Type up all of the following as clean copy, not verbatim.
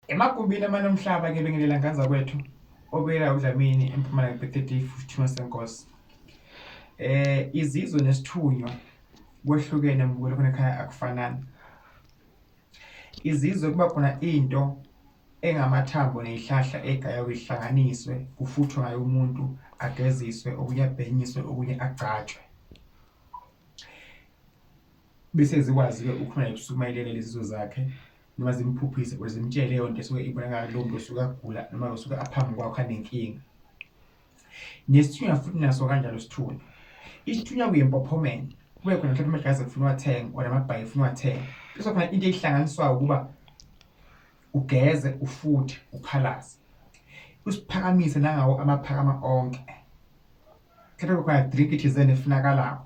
Emagumbini amanomhlaba ngebingelela nganza kwethu obuyela uDlamini eMpumalanga Bhekede Thunywa Senkosi. Izizwe nesithunywa kwehlukene mbukelo khona ekhaya akufanani. Izizwe kuba khona into engamathambo neyihlahla egayayo ihlanganiswe kufuthwe ngayo umuntu ageziswe, okunye abhenyiswe, okunye agcatshwe. Bese zikwazi-ke ukukhona ukusukumayelele lezizwe zakhe noma zimphuphise or zimtshele leyo nto esuke ibonakala lo muntu osuke agula noma usuke aphambi kwakho anenkinga. Nesithunywa futhi naso kanjalo isithunywa. Isithunywa kuyimpophomelo. Kube khona mhlawumbe amaglazi kufuna uwathenga or amabhayi ufuna uwathenga. Bese khona into ehlanganiswayo ukuba ugeze, ufuthe, uphalaze. Usiphakamise nangawo amaphakama onke. Mhlawumbe khona drink thizeni efunakalayo.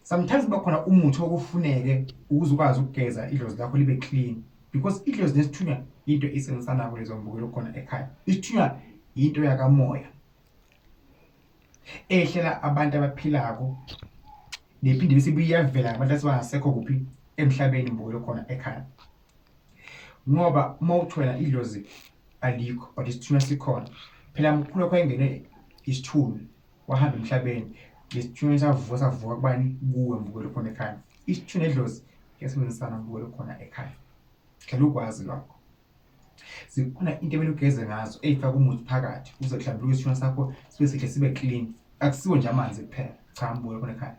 Sometimes bakhona umuthi okufuneke ukuze ukwazi ukugeza idlozi lakho libe clean, because idlozi nesithunywa into isebenzisana kulezo mbukelo khona ekhaya. Isithunywa into yakamoya ehlela abantu abaphilako nephinde bese buyavela ngabantu asebangasekho kuphi emhlabeni mbukelo khona ekhaya. Ngoba mawuthi wena idlozi alikho but isithunywa sikhona, phela mkhulu wakho engene isithunywa wahamba emhlabeni, lesithunywa savuka kubani kuwe mbukelo khona ekhaya. Isithunywa nedlozi kuyasebenzisana mbukelo khona ekhaya. Hlala ukwazi lokho. Zikhona into emele ugeze ngazo ey'faka umuthi phakathi ukuze mhlawumbe isithunywa sakho sibe sihle sibe clean. Akusiwo nje amanzi kuphela, cha mbukelo khona ekhaya.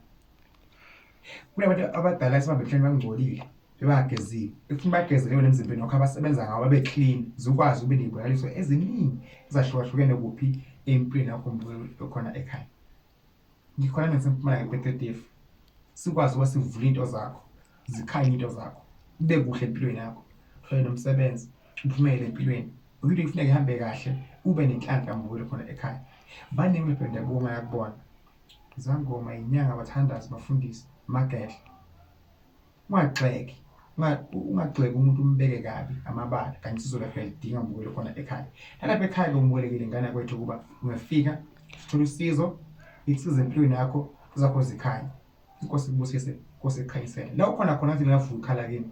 Kunabantu abadala esibambe mhlawumbe bangcolile bebangageziwe, ekufuneka bageze leyo emzimbeni wakho abasebenza ngawo babe clean, zikwazi ube ney'bonakaliso eziningi ezahlukahlukene kuphi empilweni yakho mbukelo khona ekhaya. Ngikhona ngaseMpumalanga Bhekede, sikwazi ukuba sivule into zakho, zikhanye into zakho, kube kuhle empilweni yakho, uthole nomsebenzi, uphumelele empilweni. Into kufuneka ihambe kahle, ube nenhlanhla mbukelo khona ekhaya. Baningi bebhenda yakubona. Izangoma, inyanga, abathandazi, bafundisi, amagedla. Ungagxeki, ungagxeki umuntu umbeke kabi amabala kanye isizo lakho uyalidinga mbukelo khona ekhaya. Nalapha ekhaya kumbolekile ingane yakwethu ukuba ungafika sithole usizo, ikusize empilweni yakho, zakho zikhanye. Inkosi ikubusise, inkosi ikukhanyisele. La ukhona khona ngathi lingavuka ikhala kini.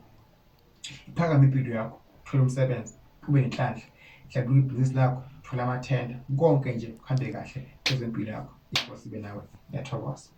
Iphakame impilo yakho, uthole umsebenzi, ube nenhlanhla. Mhlawumbe ibhizinisi lakho, uthole amathenda, konke nje kuhambe kahle kwezempilo yakho. Inkosi ibe nawe. Ngiyathokoza.